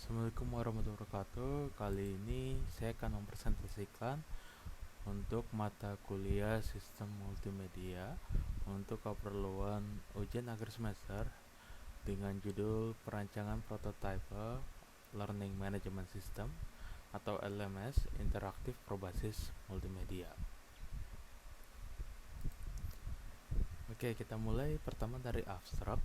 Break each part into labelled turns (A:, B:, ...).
A: Assalamualaikum warahmatullahi wabarakatuh. Kali ini saya akan mempresentasikan untuk mata kuliah Sistem Multimedia untuk keperluan ujian akhir semester dengan judul Perancangan Prototipe Learning Management System atau LMS interaktif berbasis multimedia. Oke, kita mulai pertama dari abstrak.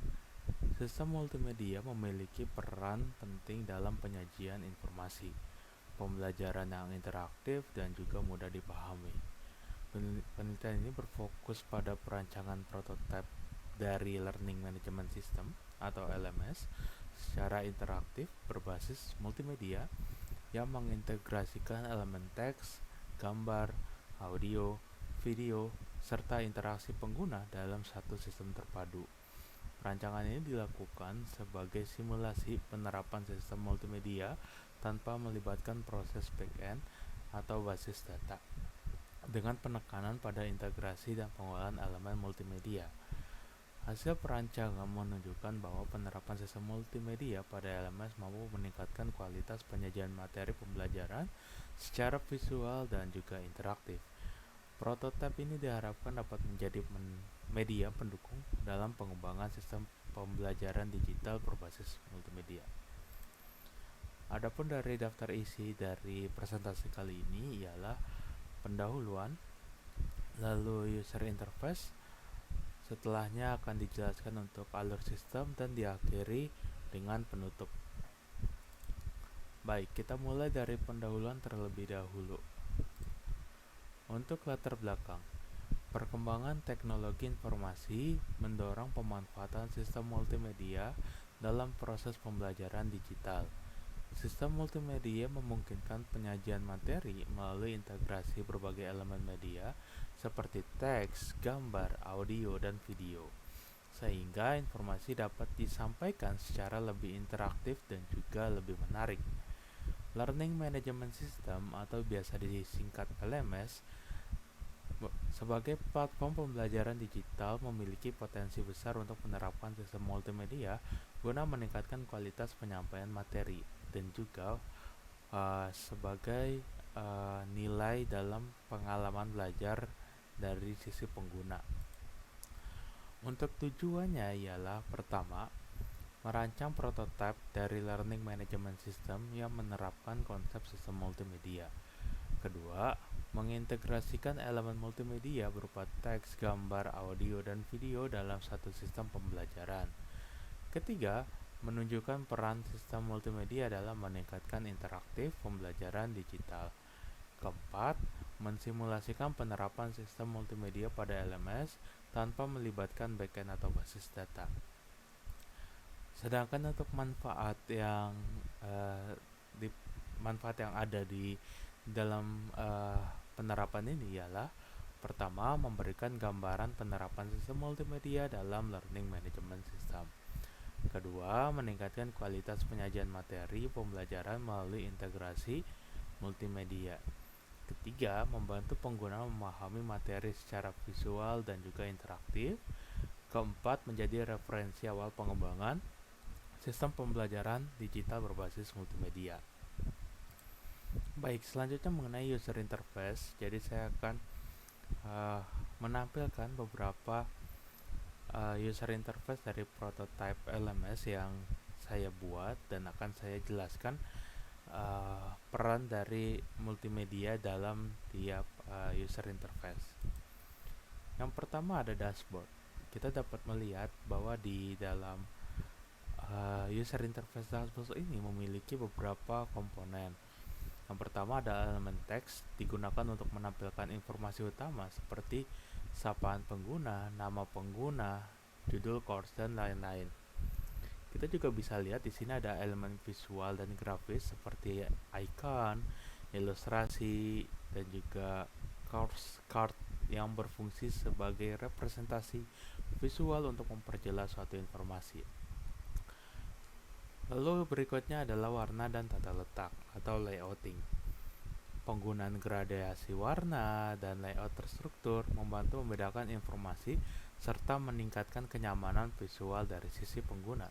A: Sistem multimedia memiliki peran penting dalam penyajian informasi, pembelajaran yang interaktif dan juga mudah dipahami. Penelitian ini berfokus pada perancangan prototipe dari Learning Management System atau LMS secara interaktif berbasis multimedia yang mengintegrasikan elemen teks, gambar, audio, video, serta interaksi pengguna dalam satu sistem terpadu. Perancangan ini dilakukan sebagai simulasi penerapan sistem multimedia tanpa melibatkan proses back-end atau basis data, dengan penekanan pada integrasi dan pengolahan elemen multimedia. Hasil perancangan menunjukkan bahwa penerapan sistem multimedia pada LMS mampu meningkatkan kualitas penyajian materi pembelajaran secara visual dan juga interaktif. Prototipe ini diharapkan dapat menjadi media pendukung dalam pengembangan sistem pembelajaran digital berbasis multimedia. Adapun dari daftar isi dari presentasi kali ini ialah pendahuluan, lalu user interface, setelahnya akan dijelaskan untuk alur sistem dan diakhiri dengan penutup. Baik, kita mulai dari pendahuluan terlebih dahulu. Untuk latar belakang, perkembangan teknologi informasi mendorong pemanfaatan sistem multimedia dalam proses pembelajaran digital. Sistem multimedia memungkinkan penyajian materi melalui integrasi berbagai elemen media seperti teks, gambar, audio, dan video, sehingga informasi dapat disampaikan secara lebih interaktif dan juga lebih menarik. Learning Management System atau biasa disingkat LMS sebagai platform pembelajaran digital memiliki potensi besar untuk menerapkan sistem multimedia guna meningkatkan kualitas penyampaian materi dan juga sebagai nilai dalam pengalaman belajar dari sisi pengguna. Untuk tujuannya ialah pertama, merancang prototipe dari Learning Management System yang menerapkan konsep sistem multimedia. Kedua, mengintegrasikan elemen multimedia berupa teks, gambar, audio, dan video dalam satu sistem pembelajaran. Ketiga, menunjukkan peran sistem multimedia dalam meningkatkan interaktif pembelajaran digital. Keempat, mensimulasikan penerapan sistem multimedia pada LMS tanpa melibatkan backend atau basis data. Sedangkan untuk manfaat yang ada di dalam penerapan ini ialah pertama, memberikan gambaran penerapan sistem multimedia dalam Learning Management System. Kedua, meningkatkan kualitas penyajian materi pembelajaran melalui integrasi multimedia. Ketiga, membantu pengguna memahami materi secara visual dan juga interaktif. Keempat, menjadi referensi awal pengembangan sistem pembelajaran digital berbasis multimedia. Baik, selanjutnya mengenai user interface. Jadi saya akan menampilkan beberapa user interface dari prototype LMS yang saya buat dan akan saya jelaskan peran dari multimedia dalam tiap user interface. Yang pertama ada dashboard. Kita dapat melihat bahwa di dalam user interface dashboard ini memiliki beberapa komponen. Yang pertama ada elemen teks, digunakan untuk menampilkan informasi utama seperti sapaan pengguna, nama pengguna, judul course, dan lain-lain. Kita juga bisa lihat di sini ada elemen visual dan grafis seperti icon, ilustrasi, dan juga course card yang berfungsi sebagai representasi visual untuk memperjelas suatu informasi. Lalu berikutnya adalah warna dan tata letak atau layouting. Penggunaan gradasi warna dan layout terstruktur membantu membedakan informasi serta meningkatkan kenyamanan visual dari sisi pengguna.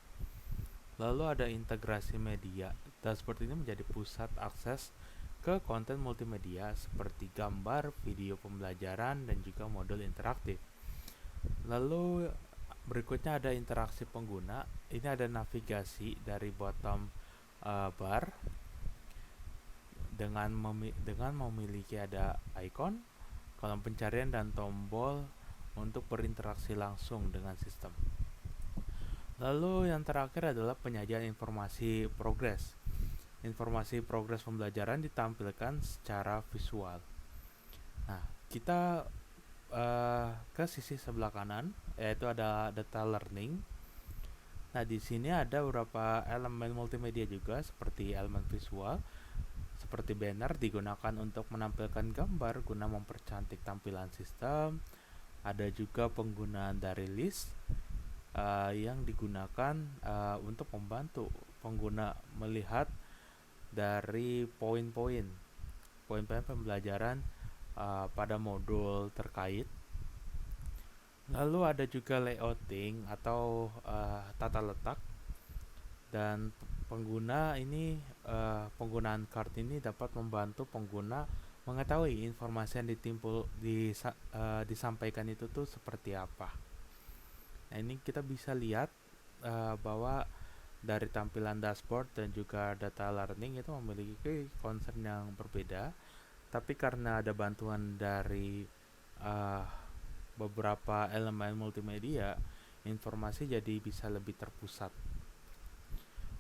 A: Lalu ada integrasi media. Dashboard ini menjadi pusat akses ke konten multimedia seperti gambar, video pembelajaran, dan juga modul interaktif. Lalu berikutnya ada interaksi pengguna. Ini ada navigasi dari bottom bar dengan memiliki ada icon, kolom pencarian, dan tombol untuk berinteraksi langsung dengan sistem. Lalu yang terakhir adalah penyajian informasi progres. Informasi progres pembelajaran ditampilkan secara visual. Nah, kita ke sisi sebelah kanan, yaitu ada data learning. Nah, di sini ada beberapa elemen multimedia juga seperti elemen visual, seperti banner digunakan untuk menampilkan gambar guna mempercantik tampilan sistem. Ada juga penggunaan dari list yang digunakan untuk membantu pengguna melihat dari poin-poin pembelajaran pada modul terkait. Lalu ada juga layouting atau tata letak, dan penggunaan card ini dapat membantu pengguna mengetahui informasi yang disampaikan itu tuh seperti apa. Nah, ini kita bisa lihat bahwa dari tampilan dashboard dan juga data learning itu memiliki concern yang berbeda, tapi karena ada bantuan dari beberapa elemen multimedia, informasi jadi bisa lebih terpusat.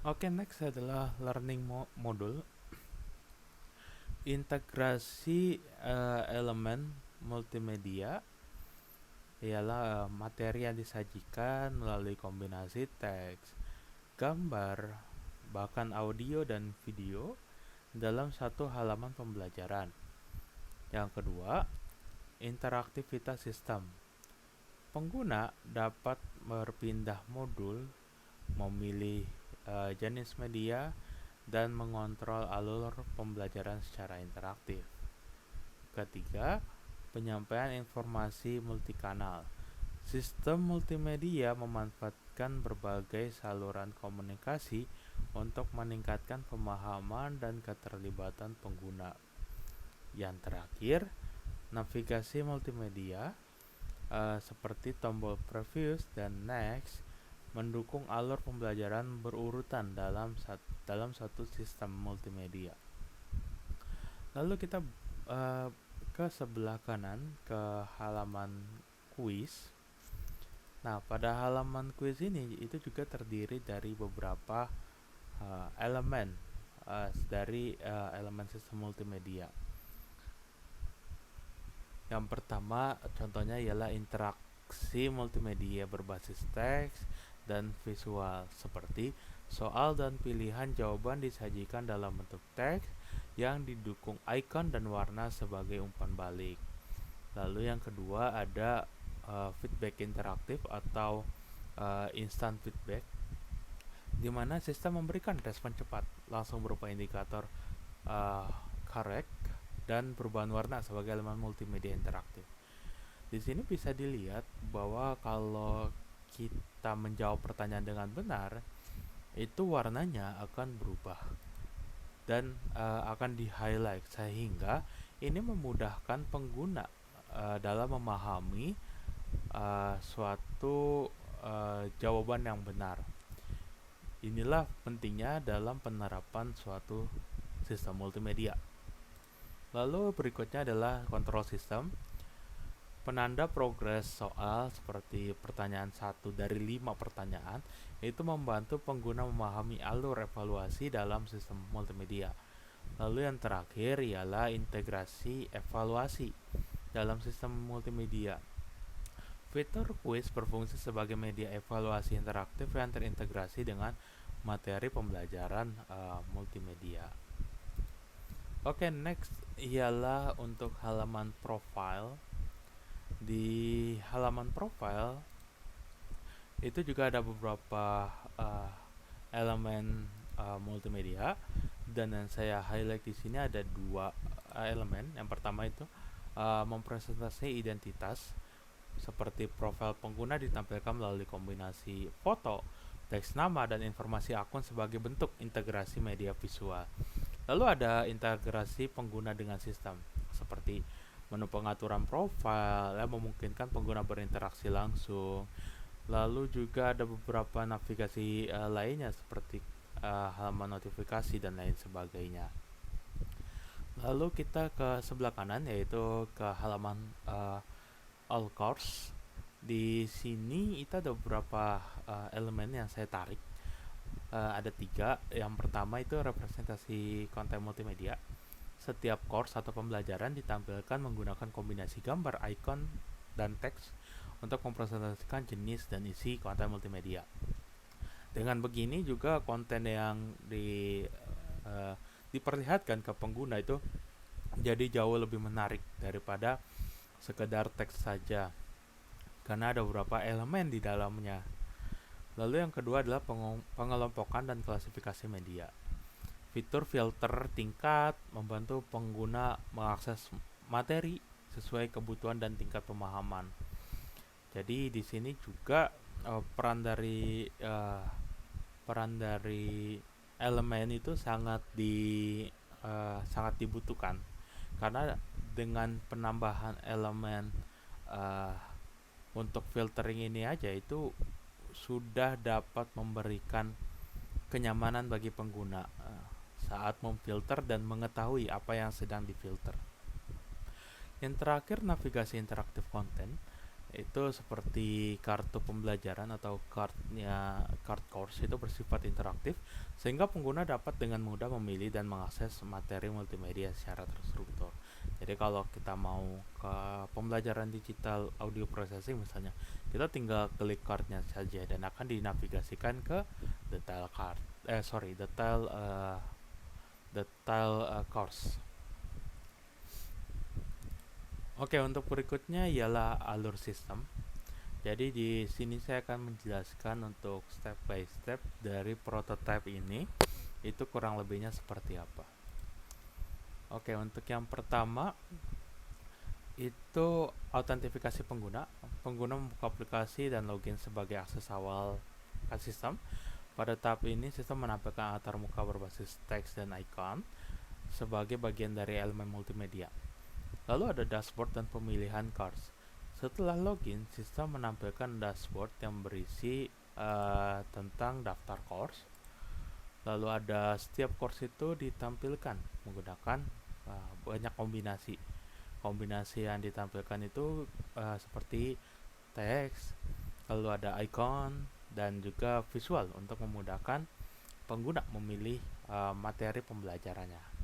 A: Oke, next adalah learning module. Integrasi elemen multimedia ialah materi yang disajikan melalui kombinasi teks, gambar, bahkan audio dan video dalam satu halaman pembelajaran. Yang kedua, interaktivitas sistem. Pengguna dapat berpindah modul, memilih jenis media, dan mengontrol alur pembelajaran secara interaktif. Ketiga, penyampaian informasi multikanal. Sistem multimedia memanfaatkan berbagai saluran komunikasi untuk meningkatkan pemahaman dan keterlibatan pengguna. Yang terakhir, navigasi multimedia seperti tombol previous dan next mendukung alur pembelajaran berurutan dalam satu sistem multimedia. Lalu kita ke sebelah kanan ke halaman kuis. Nah, pada halaman kuis ini itu juga terdiri dari beberapa elemen dari elemen sistem multimedia. Yang pertama contohnya ialah interaksi multimedia berbasis teks dan visual, seperti soal dan pilihan jawaban disajikan dalam bentuk teks yang didukung icon dan warna sebagai umpan balik. Lalu yang kedua ada feedback interaktif atau instant feedback, di mana sistem memberikan respon cepat langsung berupa indikator correct dan perubahan warna sebagai elemen multimedia interaktif. Di sini bisa dilihat bahwa kalau kita menjawab pertanyaan dengan benar, itu warnanya akan berubah dan akan di-highlight, sehingga ini memudahkan pengguna dalam memahami suatu jawaban yang benar. Inilah pentingnya dalam penerapan suatu sistem multimedia. Lalu berikutnya adalah control system. Penanda progres soal seperti pertanyaan 1 dari 5 pertanyaan itu membantu pengguna memahami alur evaluasi dalam sistem multimedia. Lalu yang terakhir ialah integrasi evaluasi dalam sistem multimedia. Fitur kuis berfungsi sebagai media evaluasi interaktif yang terintegrasi dengan materi pembelajaran multimedia. Oke, next ialah untuk halaman profile. Di halaman profile itu juga ada beberapa elemen multimedia, dan yang saya highlight di sini ada dua elemen. Yang pertama itu mempresentasi identitas, seperti profil pengguna ditampilkan melalui kombinasi foto, teks nama, dan informasi akun sebagai bentuk integrasi media visual. Lalu ada integrasi pengguna dengan sistem, seperti menu pengaturan profil yang memungkinkan pengguna berinteraksi langsung. Lalu juga ada beberapa navigasi lainnya seperti halaman notifikasi dan lain sebagainya. Lalu kita ke sebelah kanan, yaitu ke halaman all course. Di sini itu ada beberapa elemen yang saya tarik. Ada 3. Yang pertama itu representasi konten multimedia. Setiap course atau pembelajaran ditampilkan menggunakan kombinasi gambar, icon, dan teks untuk mempresentasikan jenis dan isi konten multimedia. Dengan begini juga konten yang diperlihatkan ke pengguna itu jadi jauh lebih menarik daripada sekedar teks saja, karena ada beberapa elemen di dalamnya. Lalu yang kedua adalah pengelompokan dan klasifikasi media. Fitur filter tingkat membantu pengguna mengakses materi sesuai kebutuhan dan tingkat pemahaman. Jadi di sini juga peran dari elemen itu sangat dibutuhkan, karena dengan penambahan elemen untuk filtering ini aja itu sudah dapat memberikan kenyamanan bagi pengguna saat memfilter dan mengetahui apa yang sedang difilter. Yang terakhir, navigasi interaktif konten. Itu seperti kartu pembelajaran atau card course itu bersifat interaktif, sehingga pengguna dapat dengan mudah memilih dan mengakses materi multimedia secara terstruktur. Jadi kalau kita mau ke pembelajaran digital audio processing misalnya, kita tinggal klik cardnya saja dan akan dinavigasikan ke detail course. Oke, untuk berikutnya ialah alur sistem. Jadi di sini saya akan menjelaskan untuk step by step dari prototype ini, itu kurang lebihnya seperti apa. Oke, untuk yang pertama itu autentifikasi pengguna. Pengguna membuka aplikasi dan login sebagai akses awal ke sistem. Pada tahap ini, sistem menampilkan avatar muka berbasis teks dan icon sebagai bagian dari elemen multimedia. Lalu ada dashboard dan pemilihan course. Setelah login, sistem menampilkan dashboard yang berisi tentang daftar course. Lalu ada setiap course itu ditampilkan menggunakan banyak kombinasi. Kombinasi yang ditampilkan itu seperti teks, lalu ada icon, dan juga visual untuk memudahkan pengguna memilih materi pembelajarannya.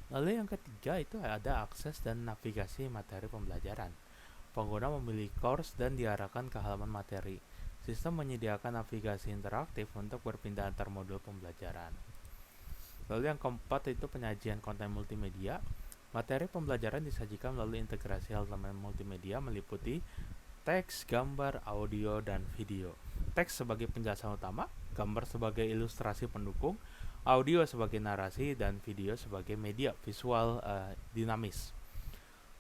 A: Lalu yang ketiga itu ada akses dan navigasi materi pembelajaran. Pengguna memilih course dan diarahkan ke halaman materi. Sistem menyediakan navigasi interaktif untuk berpindah antar modul pembelajaran. Lalu yang keempat itu penyajian konten multimedia. Materi pembelajaran disajikan melalui integrasi elemen multimedia meliputi teks, gambar, audio, dan video. Teks sebagai penjelasan utama, gambar sebagai ilustrasi pendukung, audio sebagai narasi, dan video sebagai media visual dinamis.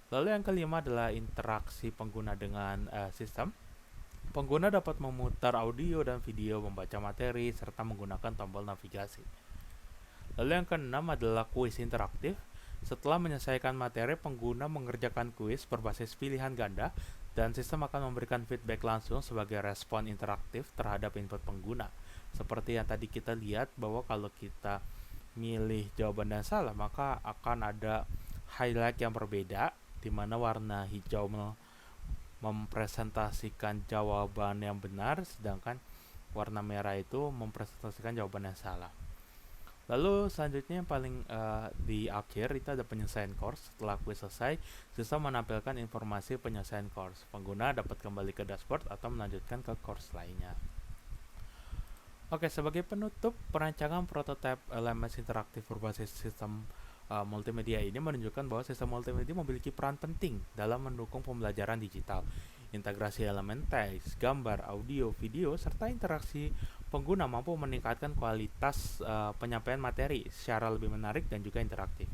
A: Lalu yang kelima adalah interaksi pengguna dengan sistem. Pengguna dapat memutar audio dan video, membaca materi, serta menggunakan tombol navigasi. Lalu yang keenam adalah kuis interaktif. Setelah menyelesaikan materi, pengguna mengerjakan kuis berbasis pilihan ganda, dan sistem akan memberikan feedback langsung sebagai respon interaktif terhadap input pengguna. Seperti yang tadi kita lihat bahwa kalau kita milih jawaban yang salah, maka akan ada highlight yang berbeda, di mana warna hijau mempresentasikan jawaban yang benar, sedangkan warna merah itu mempresentasikan jawaban yang salah. Lalu selanjutnya yang paling di akhir itu ada penyelesaian course. Setelah kuis selesai, sistem menampilkan informasi penyelesaian course. Pengguna dapat kembali ke dashboard atau melanjutkan ke course lainnya. Oke, sebagai penutup, perancangan prototipe LMS interaktif berbasis sistem multimedia ini menunjukkan bahwa sistem multimedia memiliki peran penting dalam mendukung pembelajaran digital. Integrasi elemen teks, gambar, audio, video, serta interaksi pengguna mampu meningkatkan kualitas penyampaian materi secara lebih menarik dan juga interaktif.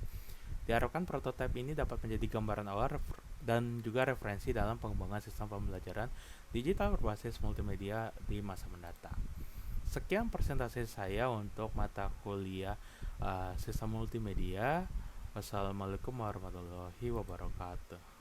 A: Diharapkan prototipe ini dapat menjadi gambaran awal dan juga referensi dalam pengembangan sistem pembelajaran digital berbasis multimedia di masa mendatang. Sekian presentasi saya untuk mata kuliah sistem multimedia. Wassalamualaikum warahmatullahi wabarakatuh.